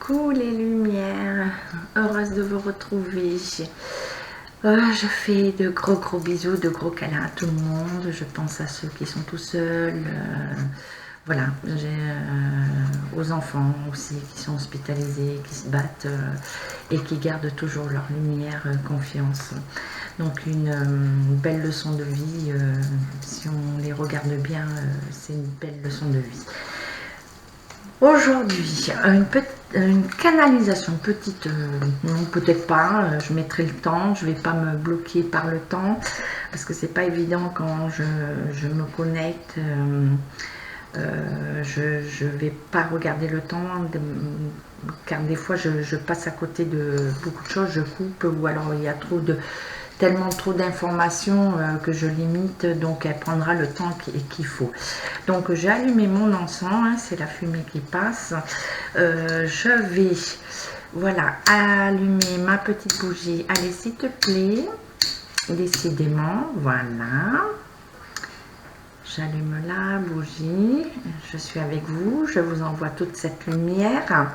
Coucou les lumières, heureuse de vous retrouver. Je fais de gros bisous, de gros câlins à tout le monde. Je pense à ceux qui sont tout seuls. Voilà, aux enfants aussi qui sont hospitalisés, qui se battent et qui gardent toujours leur lumière, confiance. Donc une belle leçon de vie, si on les regarde bien, c'est une belle leçon de vie. Aujourd'hui, une canalisation, petite, non peut-être pas, je mettrai le temps, je ne vais pas me bloquer par le temps, parce que c'est pas évident quand je me connecte, je ne vais pas regarder le temps, car des fois je passe à côté de beaucoup de choses, je coupe, ou alors il y a tellement trop d'informations que je limite, donc elle prendra le temps qu'il faut. Donc j'ai allumé mon encens, hein, c'est la fumée qui passe. Je vais, voilà, allumer ma petite bougie. Allez, s'il te plaît, décidément, voilà. J'allume la bougie, je suis avec vous, je vous envoie toute cette lumière.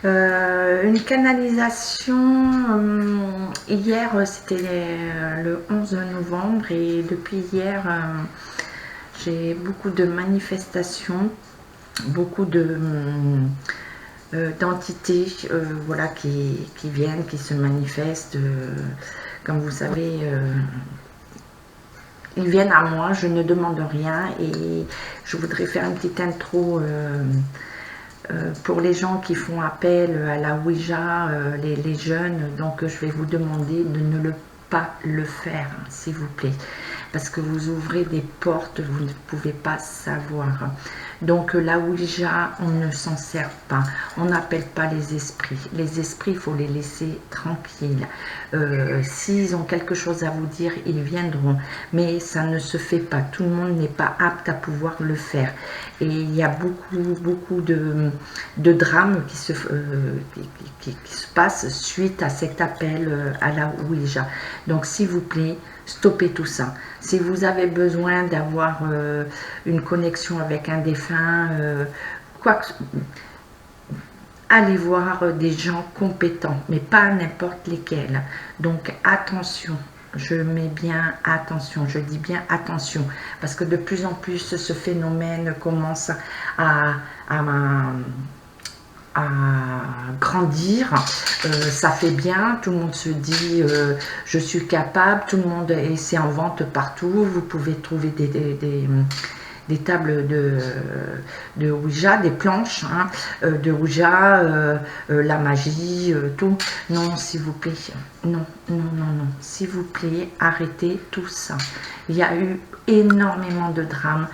Une canalisation, hier c'était le 11 novembre et depuis hier j'ai beaucoup de manifestations, beaucoup d'entités voilà, qui viennent, qui se manifestent. Comme vous savez, ils viennent à moi, je ne demande rien et je voudrais faire une petite intro pour les gens qui font appel à la Ouija, les jeunes. Donc je vais vous demander de ne pas le faire, s'il vous plaît, parce que vous ouvrez des portes, vous ne pouvez pas savoir. Donc la Ouija, on ne s'en sert pas, on n'appelle pas les esprits. Les esprits, il faut les laisser tranquilles. S'ils ont quelque chose à vous dire, ils viendront, mais ça ne se fait pas. Tout le monde n'est pas apte à pouvoir le faire. Et il y a beaucoup de drames qui se passent suite à cet appel à la Ouija. Donc s'il vous plaît, stoppez tout ça. Si vous avez besoin d'avoir une connexion avec un défunt, allez voir des gens compétents, mais pas n'importe lesquels. Donc attention, je mets bien attention, je dis bien attention, parce que de plus en plus ce phénomène commence à grandir. Ça fait bien, tout le monde se dit je suis capable, tout le monde, et c'est en vente partout. Vous pouvez trouver des tables de Ouija, des planches hein, de Ouija, la magie, tout. Non, s'il vous plaît, non, s'il vous plaît, arrêtez tout ça. Il y a eu énormément de drames,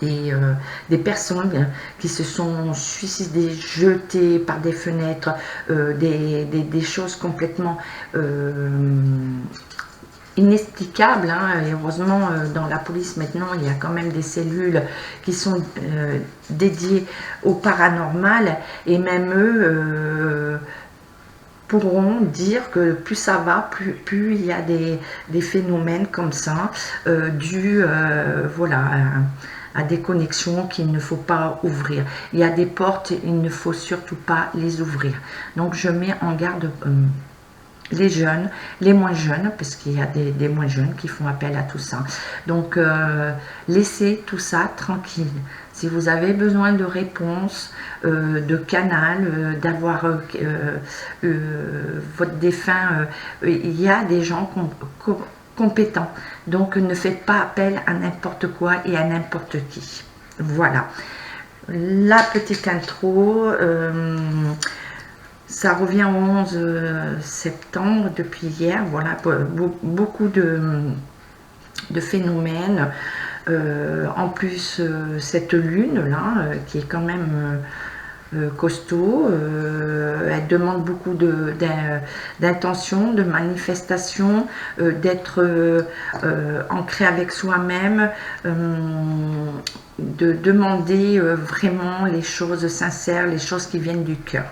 des personnes qui se sont suicidées, jetées par des fenêtres, des choses complètement inexplicables, hein. Et heureusement dans la police maintenant il y a quand même des cellules qui sont dédiées au paranormal, et même eux pourront dire que plus ça va, plus il y a des phénomènes comme ça, dus voilà, à des connexions qu'il ne faut pas ouvrir. Il y a des portes, il ne faut surtout pas les ouvrir. Donc je mets en garde les jeunes, les moins jeunes, parce qu'il y a des moins jeunes qui font appel à tout ça. Donc laissez tout ça tranquille. Si vous avez besoin de réponses, de canal, d'avoir votre défunt, il y a des gens compétents. Donc ne faites pas appel à n'importe quoi et à n'importe qui. Voilà. La petite intro, ça revient au 11 septembre depuis hier. Voilà, beaucoup de phénomènes. En plus, cette lune là, qui est quand même costaud, elle demande beaucoup d'intention, de manifestation, d'être ancré avec soi-même, de demander vraiment les choses sincères, les choses qui viennent du cœur.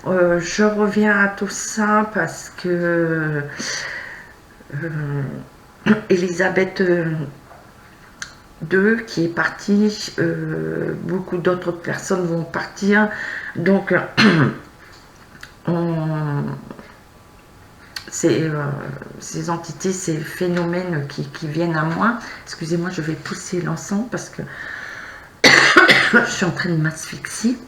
Je reviens à tout ça parce que Elisabeth d'eux qui est parti, beaucoup d'autres personnes vont partir, donc ces entités, ces phénomènes qui viennent à moi, excusez-moi, je vais pousser l'encens parce que je suis en train de m'asphyxier.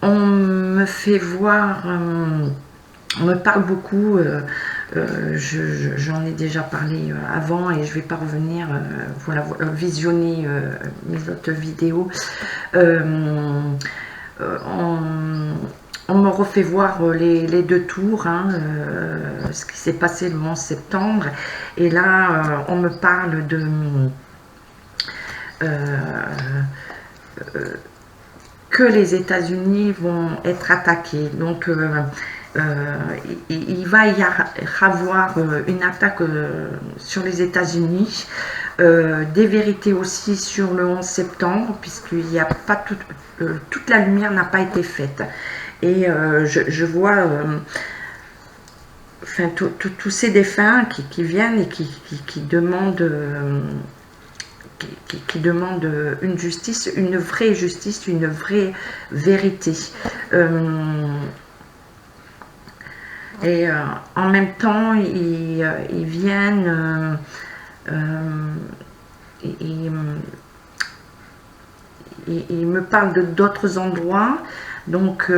On me fait voir, on me parle beaucoup, j'en ai déjà parlé avant et je ne vais pas revenir, voilà, visionner mes autres vidéos. On me refait voir les deux tours, hein, ce qui s'est passé le 11 septembre. Et là, on me parle de que les États-Unis vont être attaqués. Donc, il va y avoir une attaque sur les États-Unis. Des vérités aussi sur le 11 septembre, puisqu'il n'y a pas toute la lumière n'a pas été faite. Et je vois enfin, tous ces défunts qui viennent et qui demandent une justice, une vraie justice, une vraie vérité. Et en même temps, ils viennent, ils me parlent d'autres endroits, donc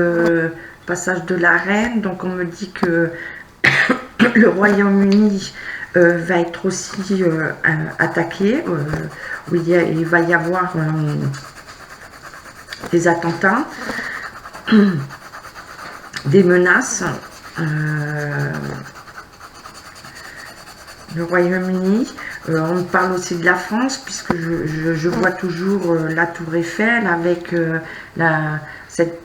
passage de la Reine, donc on me dit que le Royaume-Uni va être aussi attaqué, où il va y avoir des attentats, des menaces. Le Royaume-Uni, on me parle aussi de la France, puisque je vois toujours la Tour Eiffel avec cette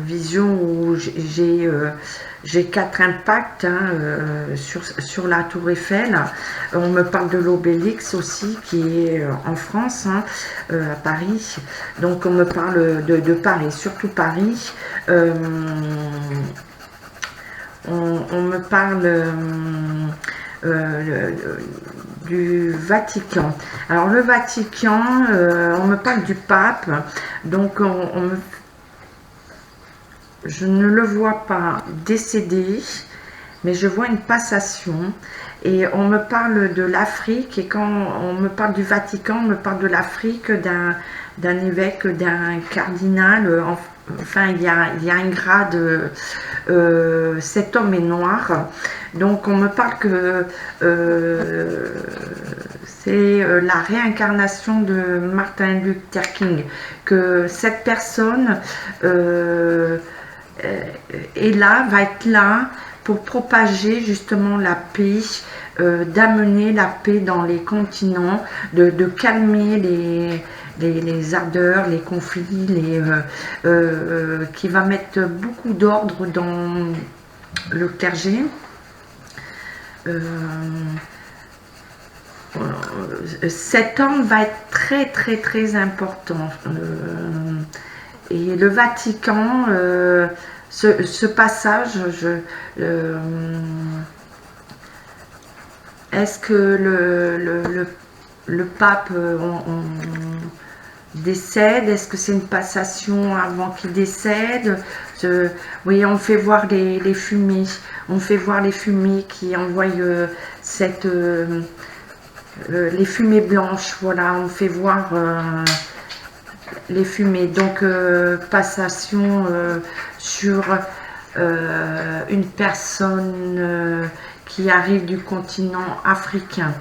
vision où j'ai 4 impacts, hein, sur la Tour Eiffel. On me parle de l'Obélix aussi, qui est en France, hein, à Paris. Donc on me parle de Paris, surtout Paris. On me parle du Vatican. Alors le Vatican, on me parle du pape, donc je ne le vois pas décédé, mais je vois une passation. Et on me parle de l'Afrique, et quand on me parle du Vatican, on me parle de l'Afrique, d'un évêque, d'un cardinal, enfin il y a un grade, cet homme est noir. Donc on me parle que c'est la réincarnation de Martin Luther King, que cette personne est là, va être là pour propager justement la paix, d'amener la paix dans les continents, de calmer les ardeurs, les conflits, qui va mettre beaucoup d'ordre dans le clergé. Cet homme va être très très très important. Et le Vatican, ce passage, est-ce que le pape décède? Est-ce que c'est une passation avant qu'il décède? Oui, on fait voir les fumées. On fait voir les fumées qui envoient les fumées blanches. Voilà, on fait voir les fumées. Donc, passation sur une personne qui arrive du continent africain.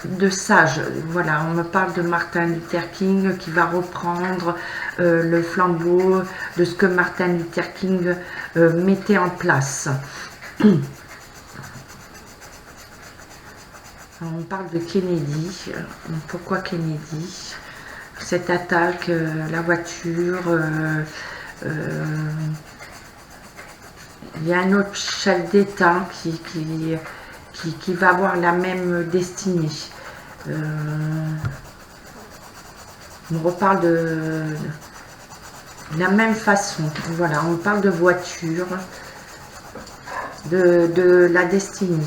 De sages, voilà, on me parle de Martin Luther King qui va reprendre le flambeau de ce que Martin Luther King mettait en place. On parle de Kennedy. Pourquoi Kennedy? Cette attaque, la voiture, il y a un autre chef d'État qui va avoir la même destinée. On me reparle de la même façon. Voilà, on parle de voiture, de la destinée.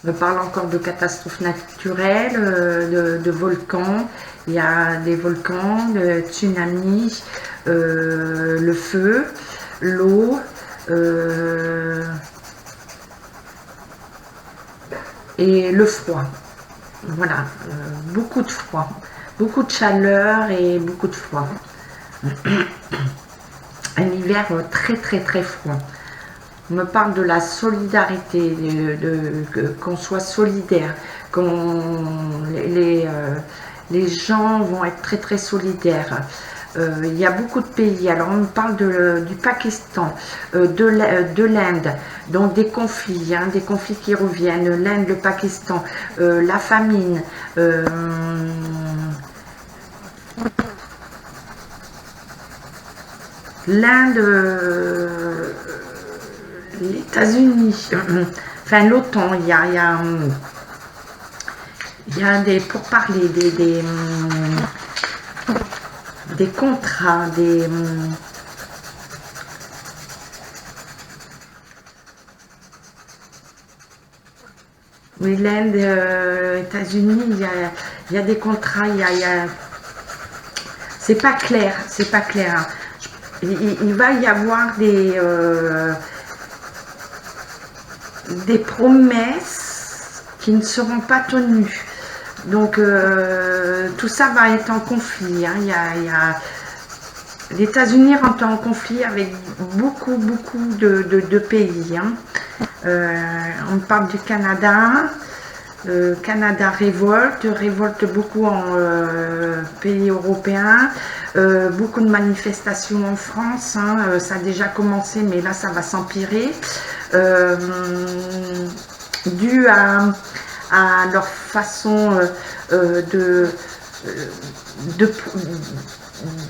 On parle encore de catastrophes naturelles, de volcans. Il y a des volcans, de tsunamis, le feu, l'eau, et le froid. Voilà, beaucoup de froid, beaucoup de chaleur et beaucoup de froid. Un hiver très très très froid. On me parle de la solidarité, qu'on soit solidaire, les gens vont être très très solidaires. Il y a beaucoup de pays, alors on me parle du Pakistan, de l'Inde, donc des conflits qui reviennent, l'Inde, le Pakistan, la famine, l'Inde, les États-Unis, enfin l'OTAN, il y a des pourparlers, des contrats, oui, l'Inde, États-Unis, il y a des contrats, c'est pas clair, c'est pas clair. Il va y avoir des promesses qui ne seront pas tenues. Donc tout ça va être en conflit. Les États-Unis rentrent en conflit avec beaucoup de pays. On parle du Canada. Canada révolte beaucoup en pays européens. Beaucoup de manifestations en France. Ça a déjà commencé, mais là ça va s'empirer. Dû à leur façon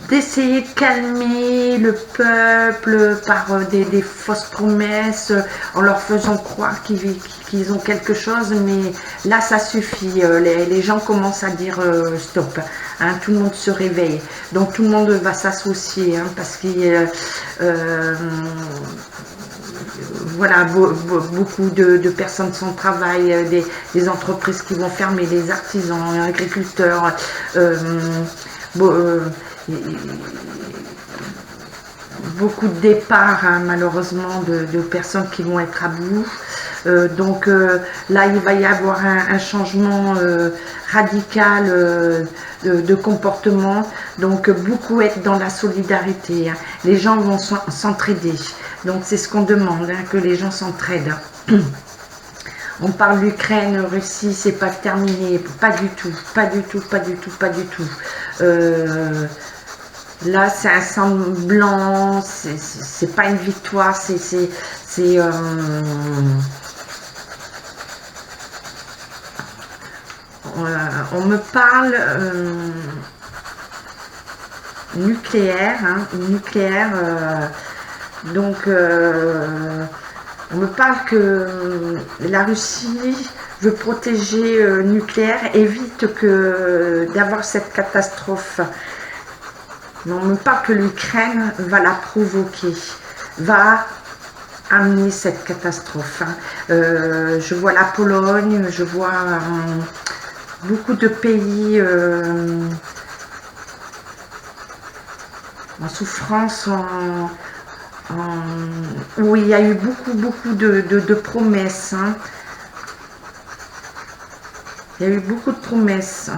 d'essayer de calmer le peuple par des fausses promesses, en leur faisant croire qu'ils ont quelque chose, mais là ça suffit, les gens commencent à dire stop, tout le monde se réveille, donc tout le monde va s'associer, parce que voilà, beaucoup de personnes sans travail, des entreprises qui vont fermer, des artisans, agriculteurs, beaucoup de départs, malheureusement, de personnes qui vont être à bout. Donc là, il va y avoir un changement radical de comportement. Donc beaucoup être dans la solidarité. Les gens vont s'entraider. Donc c'est ce qu'on demande, que les gens s'entraident. On parle d'Ukraine, Russie, c'est pas terminé, pas du tout, pas du tout, pas du tout, pas du tout. Là, c'est un semblant, c'est pas une victoire, on me parle nucléaire, donc on me parle que la Russie veut protéger nucléaire, évite d'avoir cette catastrophe. Mais on me parle que l'Ukraine va la provoquer, va amener cette catastrophe. Je vois la Pologne, je vois beaucoup de pays en souffrance, où il y a eu beaucoup de promesses. Il y a eu beaucoup de promesses.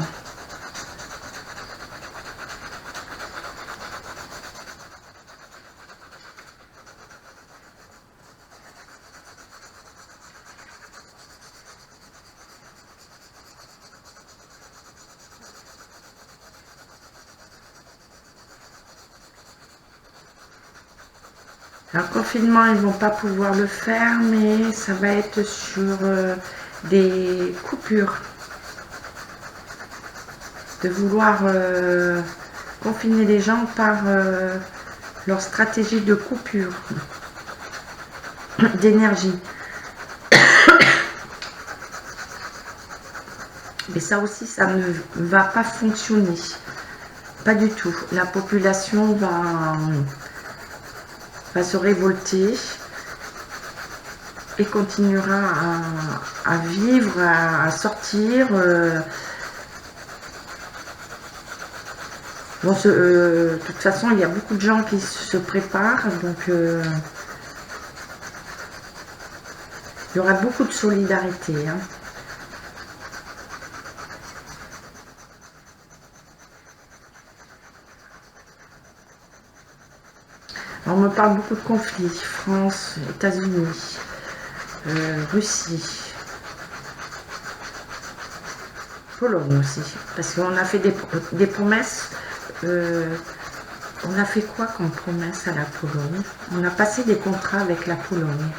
Alors, confinement, ils vont pas pouvoir le faire, mais ça va être sur des coupures. De vouloir confiner les gens par leur stratégie de coupure d'énergie. Mais ça aussi, ça ne va pas fonctionner. Pas du tout. La population va se révolter et continuera à vivre, à sortir. Bon, de toute façon, il y a beaucoup de gens qui se préparent, donc il y aura beaucoup de solidarité, hein. On me parle beaucoup de conflits, France, États-Unis, Russie, Pologne aussi, parce qu'on a fait des promesses. On a fait quoi comme promesse à la Pologne? On a passé des contrats avec la Pologne.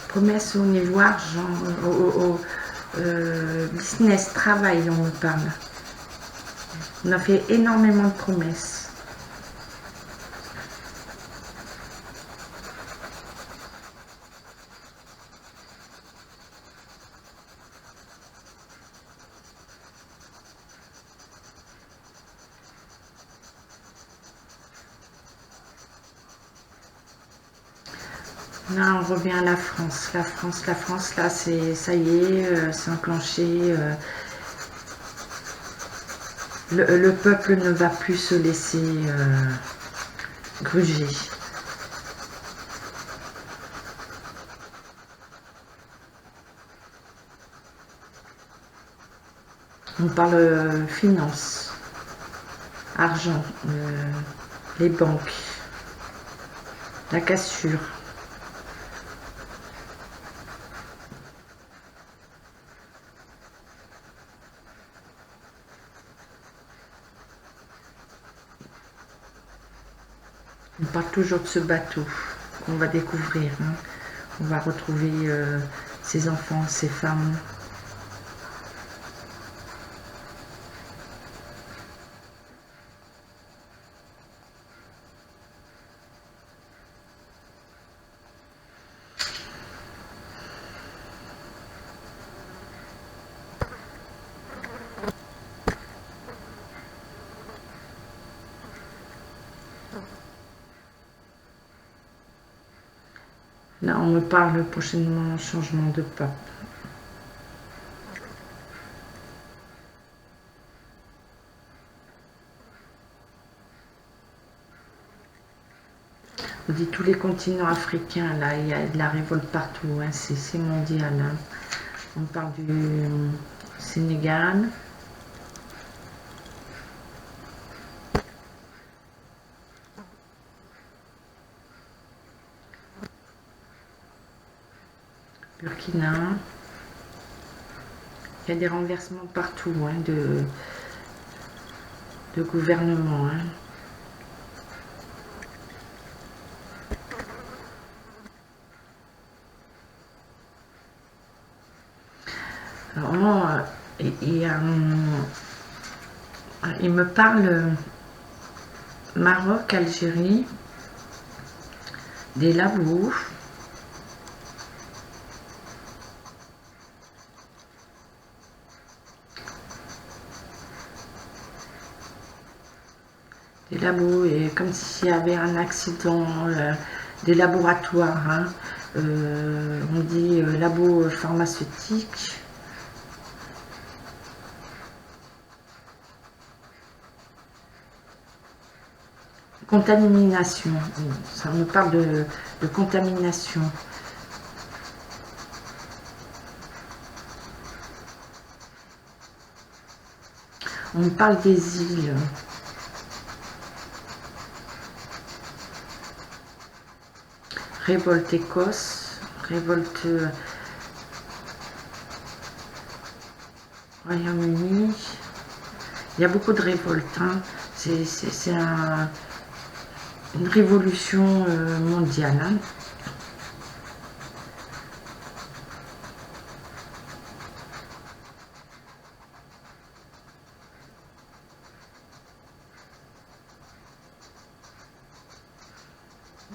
Promesse au niveau argent, au business, travail, on nous parle. On a fait énormément de promesses. Là, on revient à la France. La France, là, ça y est, c'est enclenché. Le peuple ne va plus se laisser gruger. On parle finance, argent, les banques, la cassure. On parle toujours de ce bateau qu'on va découvrir, hein. On va retrouver ses enfants, ses femmes. Là, on me parle prochainement changement de pape. On dit tous les continents africains, là, il y a de la révolte partout, hein, c'est mondial, hein. On parle du Sénégal. Burkina. Il y a des renversements partout, hein, de gouvernement, hein. Alors, il me parle Maroc, Algérie, des labos. Des labos, et comme s'il y avait un accident, des laboratoires, hein. On dit labo pharmaceutique. Contamination, ça me parle de contamination. On me parle des îles. Révolte Écosse, révolte Royaume-Uni. Il y a beaucoup de révoltes, hein. C'est une révolution mondiale, hein.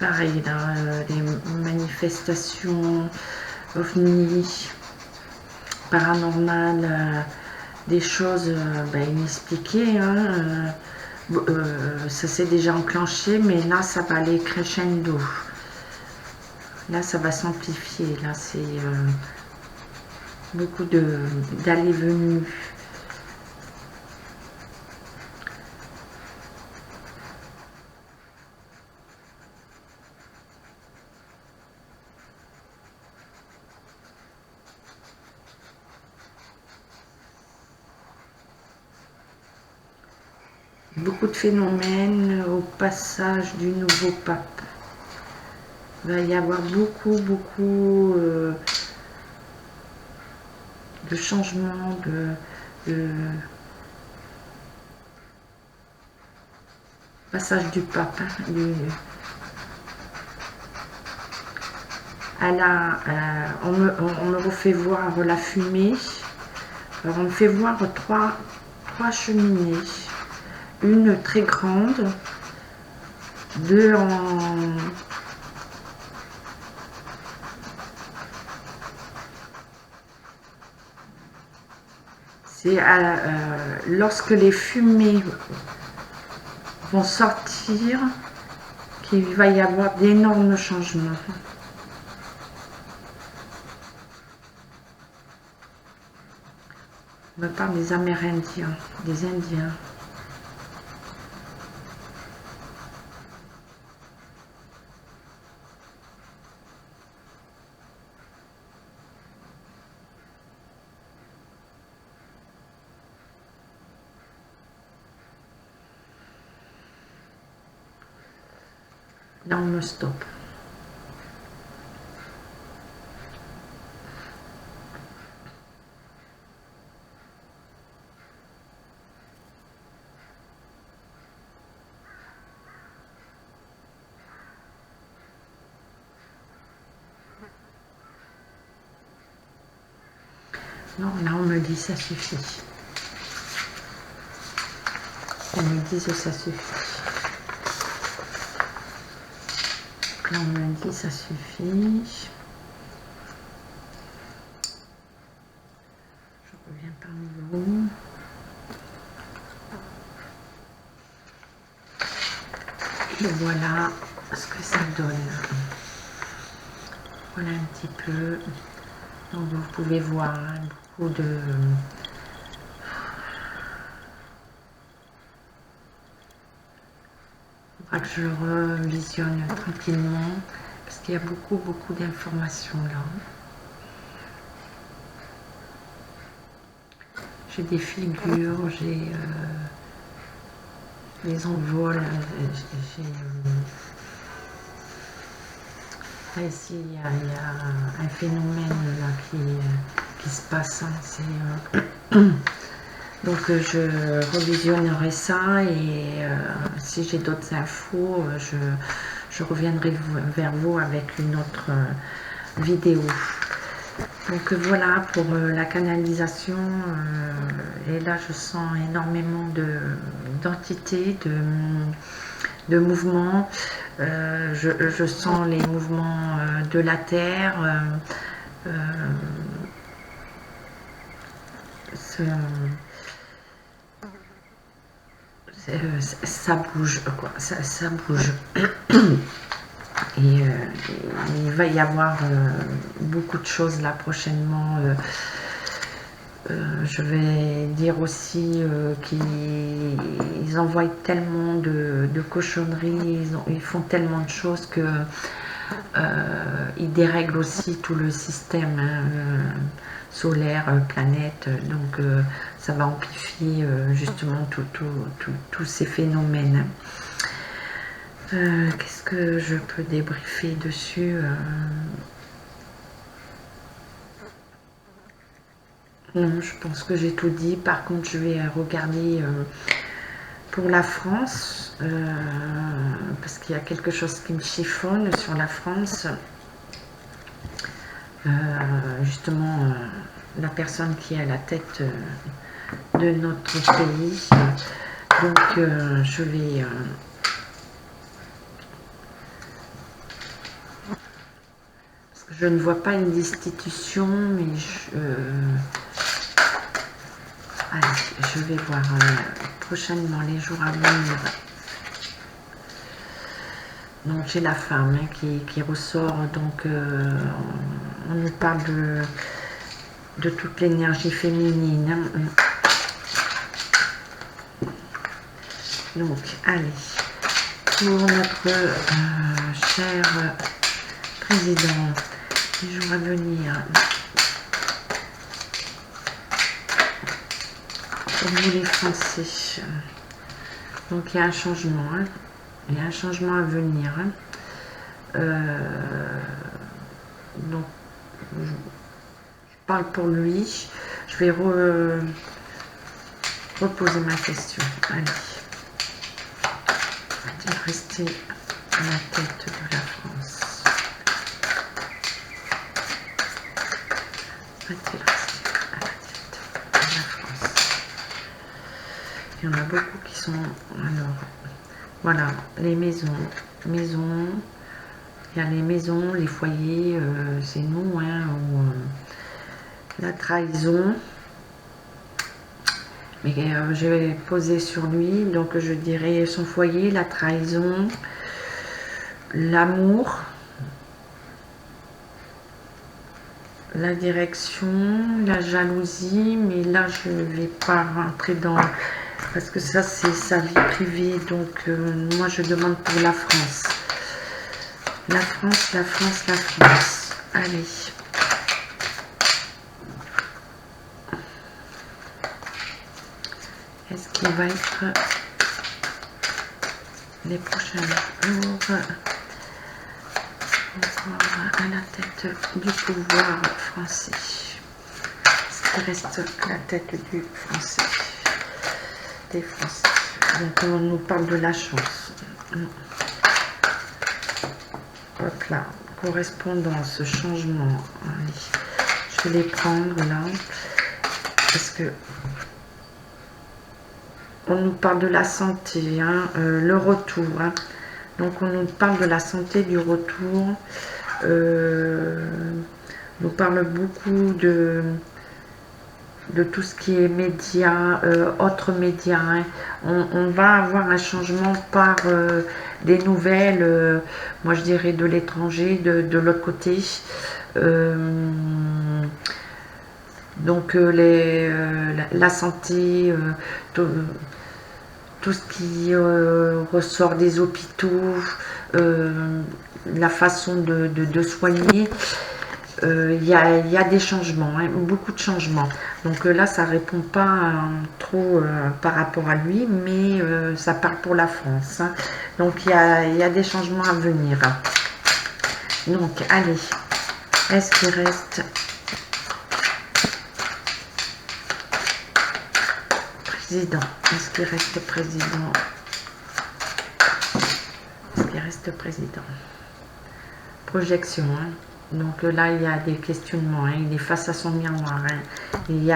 Pareil, là, les manifestations ovni, paranormales, des choses inexpliquées. Hein, ça s'est déjà enclenché, mais là, ça va aller crescendo. Là, ça va s'amplifier. Là, c'est beaucoup d'allées-venues. Beaucoup de phénomènes au passage du nouveau pape. Il va y avoir beaucoup de changements, de passage du pape. On me refait voir la fumée. Alors on me fait voir trois cheminées. Une très grande, deux en... C'est lorsque les fumées vont sortir qu'il va y avoir d'énormes changements. On me parle des Amérindiens, des Indiens. Là, on me stoppe. Non, là, on me dit ça suffit. On me dit que ça suffit. Là, on me dit ça suffit. Je reviens parmi vous. Et voilà ce que ça donne. Voilà un petit peu. Donc vous pouvez voir beaucoup de... Il faudra que je revisionne tranquillement parce qu'il y a beaucoup d'informations là. J'ai des figures, j'ai des envols, là, ici il y a un phénomène là qui se passe. Hein, donc je revisionnerai ça et si j'ai d'autres infos, je reviendrai vers vous avec une autre vidéo. Donc voilà pour la canalisation. Et là je sens énormément d'entités, de mouvements. Je sens les mouvements de la terre. Ça bouge, quoi. Ça bouge. Et il va y avoir beaucoup de choses là prochainement. Je vais dire aussi qu'ils envoient tellement de cochonneries, ils font tellement de choses que ils dérèglent aussi tout le système solaire, planète. Donc ça va amplifier justement tous ces phénomènes. Qu'est-ce que je peux débriefer dessus? Non, je pense que j'ai tout dit. Par contre, je vais regarder pour la France, parce qu'il y a quelque chose qui me chiffonne sur la France. Justement, la personne qui est à la tête de notre pays. Donc, je vais Je ne vois pas une destitution, mais allez, je vais voir prochainement les jours à venir. Donc j'ai la femme hein, qui ressort, donc on nous parle de toute l'énergie féminine. Hein. Donc allez, pour notre cher président, les jours à venir, pour vous les Français, donc il y a un changement, hein. Il y a un changement à venir. Hein. Donc, je parle pour lui. Je vais reposer ma question. Allez. Va-t-il rester à la tête de la France? Va-t-il rester à la tête de la France? Il y en a beaucoup qui sont... Alors, voilà, les maisons. Il y a les maisons, les foyers, c'est nous, hein, la trahison. Mais j'ai posé sur lui, donc je dirais son foyer, la trahison, l'amour, la direction, la jalousie, mais là je ne vais pas rentrer dans... Parce que ça c'est sa vie privée, donc moi je demande pour la France. La France, la France, la France. Allez. Est-ce qu'il va être les prochains jours encore à la tête du pouvoir français? Est-ce qu'il reste à la tête du français? Des Français. Donc on nous parle de la chance. Hop là, correspondance, changement. Allez, je vais les prendre là parce que on nous parle de la santé, hein, le retour. Hein. Donc on nous parle de la santé, du retour. On nous parle beaucoup de tout ce qui est médias, autres médias. Hein. On va avoir un changement par des nouvelles, moi je dirais de l'étranger, de l'autre côté. Donc la santé, tout ce qui ressort des hôpitaux, la façon de soigner. Il y a des changements, hein, beaucoup de changements. Donc là, ça ne répond pas trop par rapport à lui, mais ça parle pour la France. Hein. Donc il y a des changements à venir. Donc, allez, est-ce qu'il reste président? Est-ce qu'il reste président? Est-ce qu'il reste président? Projection, hein. Donc là, il y a des questionnements. Hein. Il est face à son miroir. Hein. Il y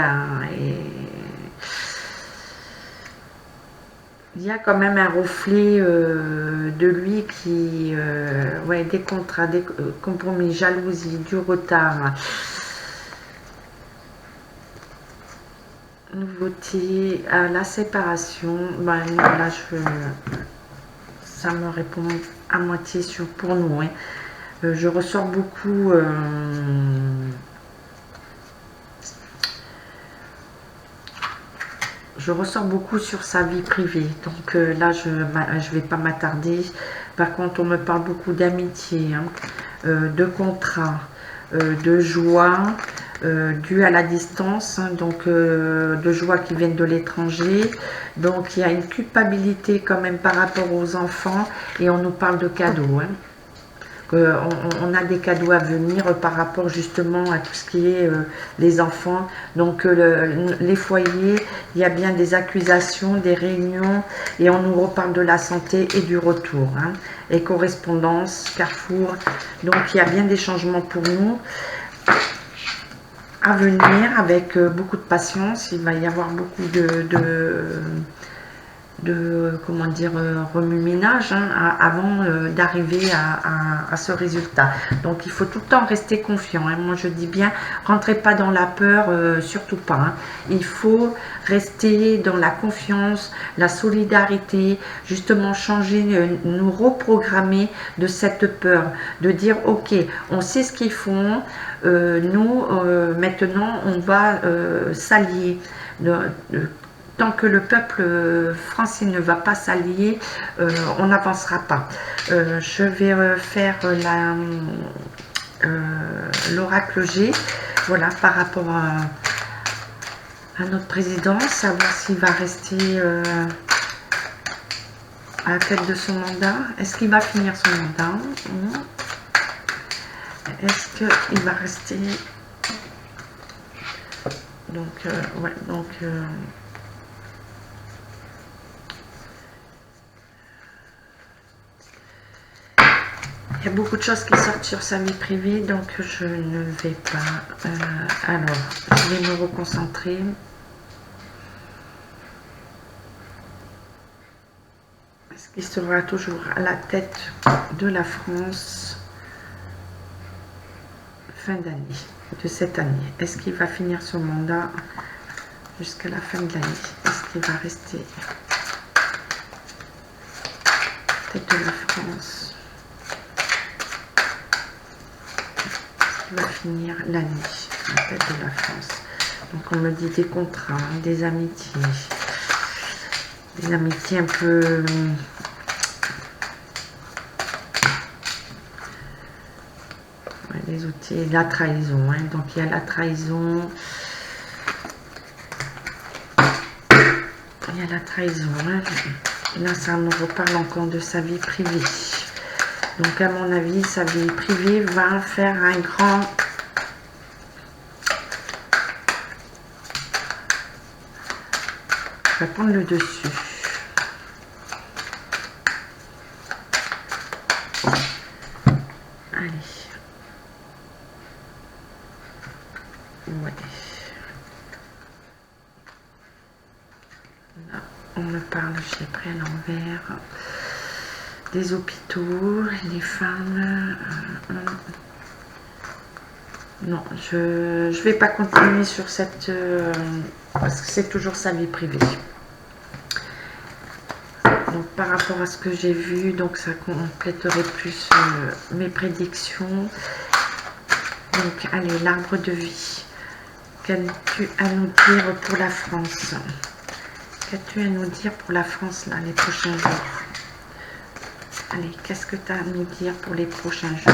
a quand même un reflet de lui qui... ouais, des contrats, des compromis, jalousie, du retard. Nouveauté, la séparation. Ben, là, ça me répond à moitié pour nous. Hein. Je ressors beaucoup sur sa vie privée, donc là je vais pas m'attarder. Par contre on me parle beaucoup d'amitié, hein, de contrat, de joie due à la distance, hein, donc de joie qui viennent de l'étranger. Donc il y a une culpabilité quand même par rapport aux enfants et on nous parle de cadeaux, hein. On a des cadeaux à venir par rapport justement à tout ce qui est les enfants. Donc les foyers, il y a bien des accusations, des réunions et on nous reparle de la santé et du retour. Hein. Et correspondance, Carrefour. Donc il y a bien des changements pour nous à venir avec beaucoup de patience. Il va y avoir beaucoup comment dire, remue-ménage hein, avant d'arriver à ce résultat. Donc il faut tout le temps rester confiant. Hein. Moi je dis bien, rentrez pas dans la peur, surtout pas. Hein. Il faut rester dans la confiance, la solidarité, justement changer, nous reprogrammer de cette peur, de dire ok, on sait ce qu'ils font, nous maintenant on va s'allier. Tant que le peuple français ne va pas s'allier, on n'avancera pas. Je vais faire l'oracle G, voilà, par rapport à notre président, savoir s'il va rester à la tête de son mandat. Est-ce qu'il va finir son mandat? Est-ce qu'il va rester? Donc, ouais, donc... il y a beaucoup de choses qui sortent sur sa vie privée, donc je ne vais pas... alors, je vais me reconcentrer. Est-ce qu'il sera toujours à la tête de la France fin d'année, de cette année? Est-ce qu'il va finir son mandat jusqu'à la fin de l'année? Est-ce qu'il va rester tête de la France? Va finir l'année à la tête de la France. Donc on me dit des contrats, des amitiés un peu ouais, des outils, la trahison. Hein. Donc il y a la trahison, il y a la trahison. Hein. Et là ça me reparle encore de sa vie privée. Donc à mon avis, sa vie privée va faire un grand... va prendre le dessus. Allez. Ouais. Là, on me parle, j'ai pris à l'envers. Des hôpitaux, les femmes. Non, je vais pas continuer sur cette... parce que c'est toujours sa vie privée. Donc par rapport à ce que j'ai vu, donc ça compléterait plus mes prédictions. Donc allez, l'arbre de vie. Qu'as-tu à nous dire pour la France? Qu'as-tu à nous dire pour la France là, les prochains jours? Allez, qu'est-ce que tu as à nous dire pour les prochains jours?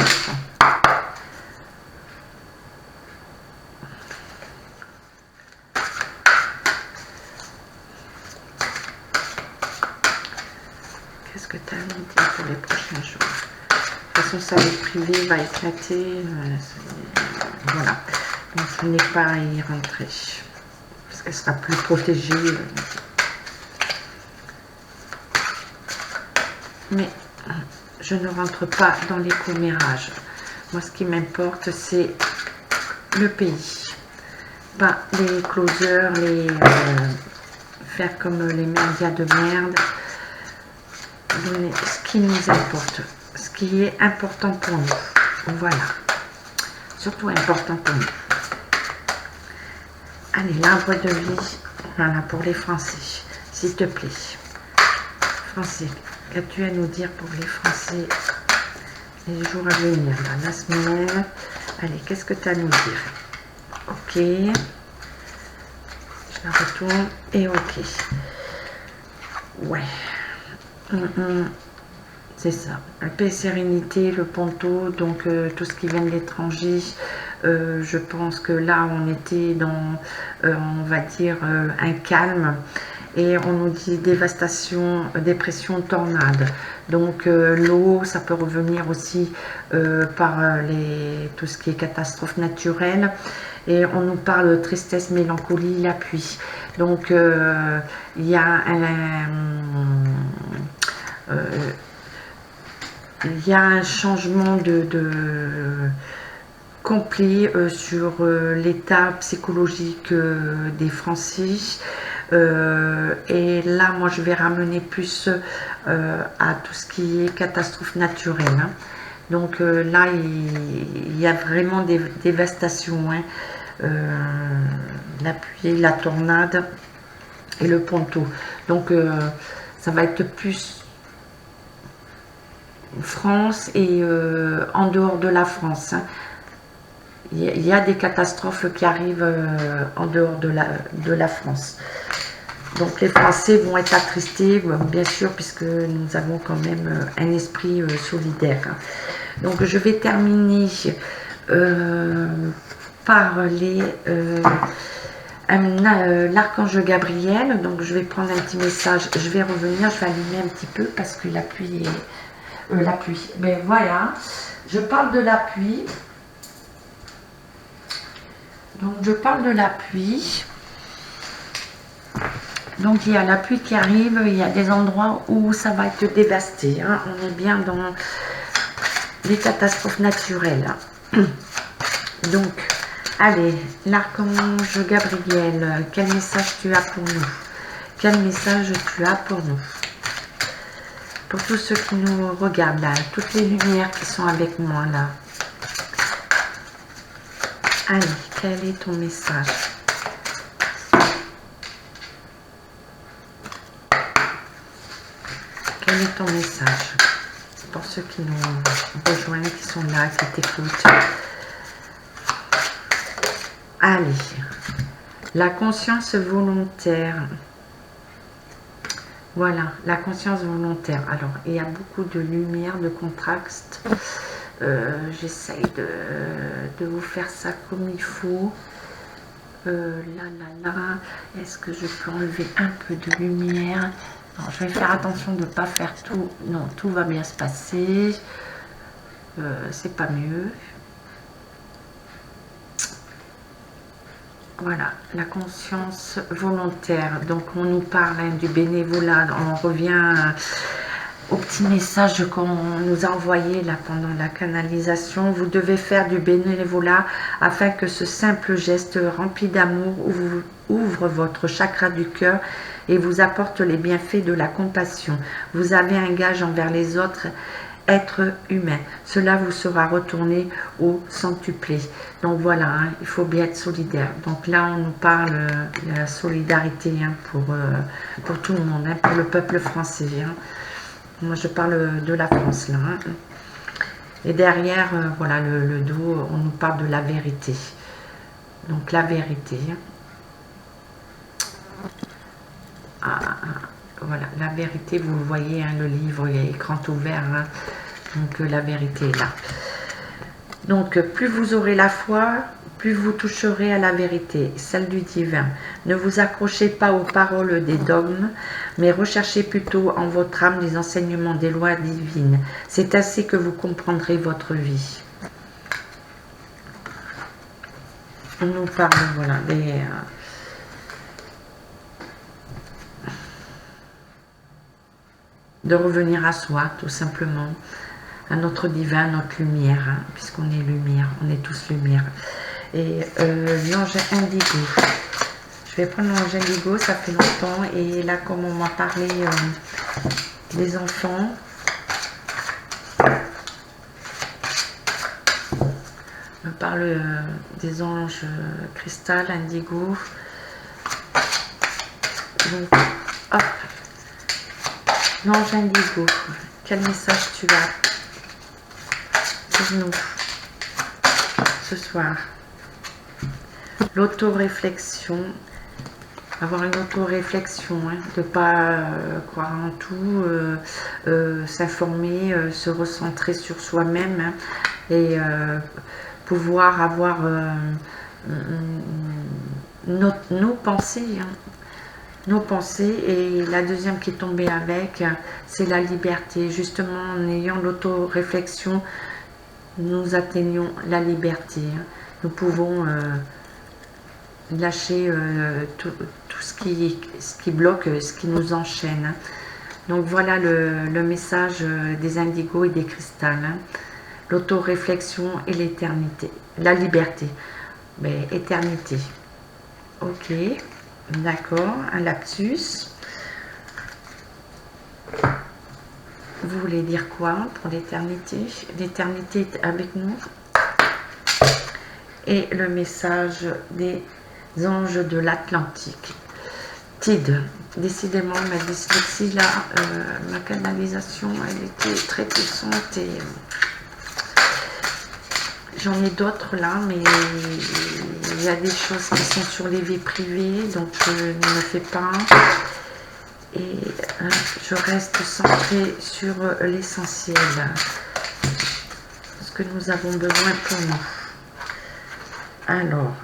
Qu'est-ce que tu as à nous dire pour les prochains jours? De toute façon, sa vie privée va éclater. Voilà. Donc, je n'ai pas à y rentrer. Parce qu'elle sera plus protégée. Mais... je ne rentre pas dans les commérages. Moi, ce qui m'importe, c'est le pays. Pas les closers, les faire comme les médias de merde. Ce qui nous importe, ce qui est important pour nous. Voilà. Surtout important pour nous. Allez, l'arbre de vie. Voilà, pour les Français. S'il te plaît. Français. Qu'as-tu à nous dire pour les Français les jours à venir, là, la semaine? Allez, qu'est-ce que tu as à nous dire? Ok. Je la retourne et ok. Ouais. C'est ça. La paix et sérénité, le ponto, donc tout ce qui vient de l'étranger. Je pense que là, on était dans, on va dire, un calme. Et on nous dit dévastation, dépression, tornade. Donc l'eau, ça peut revenir aussi par tout ce qui est catastrophe naturelle. Et on nous parle de tristesse, mélancolie, la pluie. Donc il y a un changement complet sur l'état psychologique des Français. Et là, moi, je vais ramener plus à tout ce qui est catastrophe naturelle. Hein. Donc là, il y a vraiment des dévastations. Hein. La pluie, la tornade et le ponto. Donc ça va être plus France et en dehors de la France. Hein. Il y a des catastrophes qui arrivent en dehors de la France. Donc les Français vont être attristés, bien sûr, puisque nous avons quand même un esprit solidaire. Hein. Donc je vais terminer par l'archange Gabriel. Donc je vais prendre un petit message, je vais revenir, je vais allumer un petit peu parce que la pluie est... la pluie. Mais voilà, je parle de la pluie. Donc je parle de la pluie. Donc il y a la pluie qui arrive, il y a des endroits où ça va être dévasté. Hein. On est bien dans les catastrophes naturelles. Donc, allez, l'archange Gabriel, quel message tu as pour nous? Quel message tu as pour nous? Pour tous ceux qui nous regardent là, toutes les lumières qui sont avec moi là. Allez, quel est ton message? Quel est ton message? Pour ceux qui nous rejoignent, qui sont là, qui t'écoutent. Allez, la conscience volontaire. Voilà, la conscience volontaire. Alors, il y a beaucoup de lumière, de contraste. J'essaye de vous faire ça comme il faut. Là. Est-ce que je peux enlever un peu de lumière? Alors, je vais faire attention de ne pas faire tout. Non, tout va bien se passer. C'est pas mieux. Voilà, la conscience volontaire. Donc, on nous parle du bénévolat. On revient au petit message qu'on nous a envoyé là pendant la canalisation. Vous devez faire du bénévolat afin que ce simple geste rempli d'amour ouvre votre chakra du cœur et vous apporte les bienfaits de la compassion. Vous avez un gage envers les autres êtres humains. Cela vous sera retourné au centuplé. Donc voilà, hein, il faut bien être solidaire. Donc là, on nous parle de la solidarité hein, pour tout le monde, hein, pour le peuple français. Hein. Moi, je parle de la France là. Hein. Et derrière, voilà, le dos, on nous parle de la vérité. Donc la vérité. Voilà, la vérité, vous le voyez, hein, le livre est grand ouvert. Hein. Donc la vérité est là. Donc plus vous aurez la foi, plus vous toucherez à la vérité, celle du divin. Ne vous accrochez pas aux paroles des dogmes, mais recherchez plutôt en votre âme les enseignements des lois divines. C'est ainsi que vous comprendrez votre vie. On nous parle, voilà, de revenir à soi, tout simplement, à notre divin, notre lumière, hein, puisqu'on est lumière, on est tous lumière. Et l'ange indigo, je vais prendre l'ange indigo, ça fait longtemps, et là, comme on m'a parlé des enfants, on me parle des anges cristal, indigo, donc, hop, l'ange indigo, quel message tu as pour nous ce soir? L'autoréflexion, avoir une autoréflexion, hein, de ne pas croire en tout, s'informer, se recentrer sur soi-même hein, et pouvoir avoir nos pensées. Hein, nos pensées, et la deuxième qui est tombée avec, c'est la liberté. Justement, en ayant l'autoréflexion, nous atteignons la liberté. Nous pouvons lâcher tout ce qui bloque, ce qui nous enchaîne. Donc voilà le message des indigos et des cristals. Hein. L'autoréflexion et l'éternité. La liberté. Mais éternité. Ok. D'accord, un lapsus. Vous voulez dire quoi pour l'éternité? L'éternité est avec nous. Et le message des anges de l'Atlantique. Tid. Décidément, ma dyslexie là, ma canalisation, elle était très puissante et j'en ai d'autres là, mais il y a des choses qui sont sur les vies privées, donc je ne le fais pas. Et je reste centrée sur l'essentiel, ce que nous avons besoin pour nous. Alors,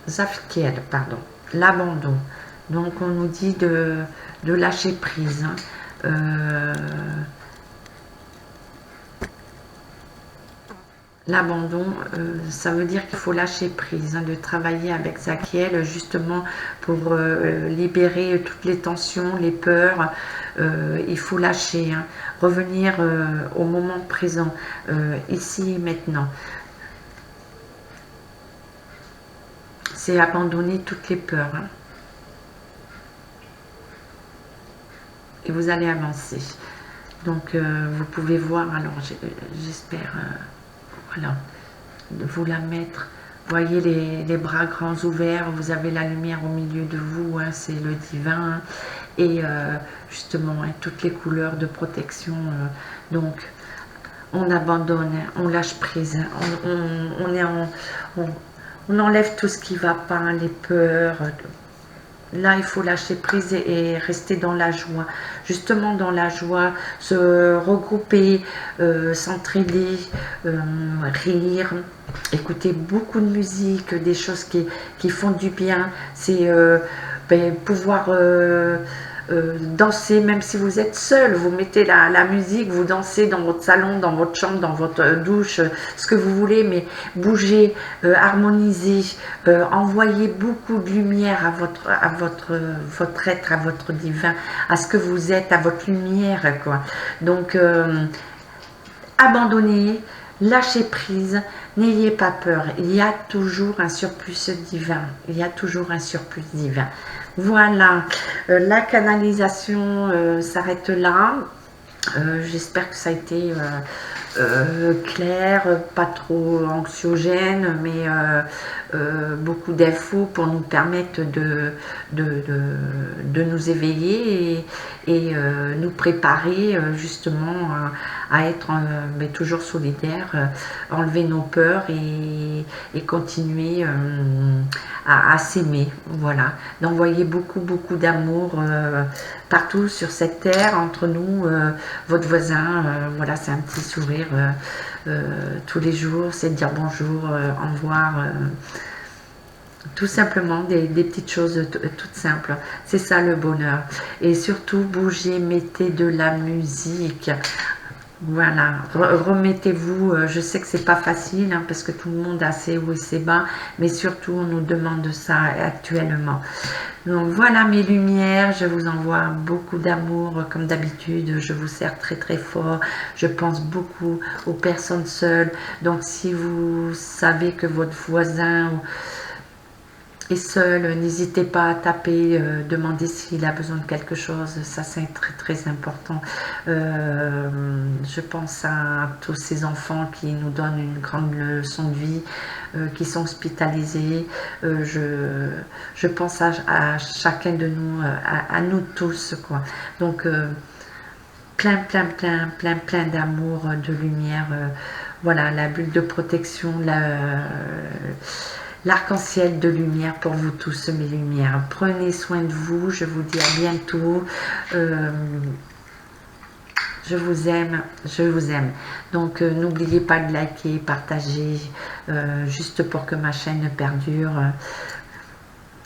Zafiel, pardon, l'abandon. Donc on nous dit de lâcher prise. L'abandon, ça veut dire qu'il faut lâcher prise, de travailler avec Zakiel justement pour libérer toutes les tensions, les peurs. Il faut lâcher, revenir au moment présent, ici et maintenant. C'est abandonner toutes les peurs. Et vous allez avancer. Donc vous pouvez voir, alors j'espère... voilà, vous la mettre, voyez les bras grands ouverts, vous avez la lumière au milieu de vous, c'est le divin, et justement toutes les couleurs de protection, donc on abandonne, on lâche prise, on enlève tout ce qui ne va pas, les peurs. Là, il faut lâcher prise et rester dans la joie. Justement, dans la joie, se regrouper, s'entraider, rire, écouter beaucoup de musique, des choses qui font du bien. C'est pouvoir danser, même si vous êtes seul. Vous mettez la musique, vous dansez dans votre salon, dans votre chambre, dans votre douche, ce que vous voulez, mais bougez, harmonisez, envoyez beaucoup de lumière à votre être, à votre divin, à ce que vous êtes, à votre lumière, quoi. Donc, abandonnez, lâchez prise, n'ayez pas peur. Il y a toujours un surplus divin. Il y a toujours un surplus divin. Voilà, la canalisation s'arrête là. J'espère que ça a été clair, pas trop anxiogène, mais beaucoup d'infos pour nous permettre de nous éveiller et nous préparer justement à être mais toujours solidaires, enlever nos peurs et continuer à s'aimer, voilà, d'envoyer beaucoup d'amour partout sur cette terre, entre nous, votre voisin, voilà, c'est un petit sourire tous les jours, c'est de dire bonjour, au revoir, tout simplement des petites choses toutes simples, c'est ça le bonheur. Et surtout, bougez, mettez de la musique. Voilà, remettez-vous, je sais que c'est pas facile parce que tout le monde a ses hauts et ses bas, mais surtout on nous demande ça actuellement. Donc voilà mes lumières, je vous envoie beaucoup d'amour comme d'habitude, je vous serre très fort, je pense beaucoup aux personnes seules. Donc si vous savez que votre voisin est seul, n'hésitez pas à taper, demander s'il a besoin de quelque chose, ça c'est très important. Je pense à tous ces enfants qui nous donnent une grande leçon de vie, qui sont hospitalisés. Je pense à chacun de nous, à nous tous, quoi. Donc plein d'amour, de lumière, voilà, la bulle de protection, l'arc-en-ciel de lumière pour vous tous, mes lumières. Prenez soin de vous, je vous dis à bientôt. Je vous aime, je vous aime. Donc n'oubliez pas de liker, partager, juste pour que ma chaîne perdure.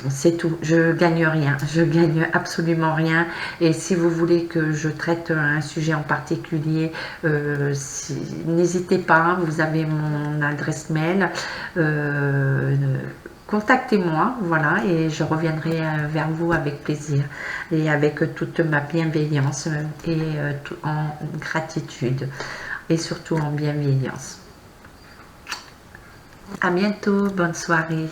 C'est tout, je gagne rien, je gagne absolument rien. Et si vous voulez que je traite un sujet en particulier, n'hésitez pas, vous avez mon adresse mail, contactez-moi, voilà, et je reviendrai vers vous avec plaisir et avec toute ma bienveillance et en gratitude et surtout en bienveillance. À bientôt, bonne soirée.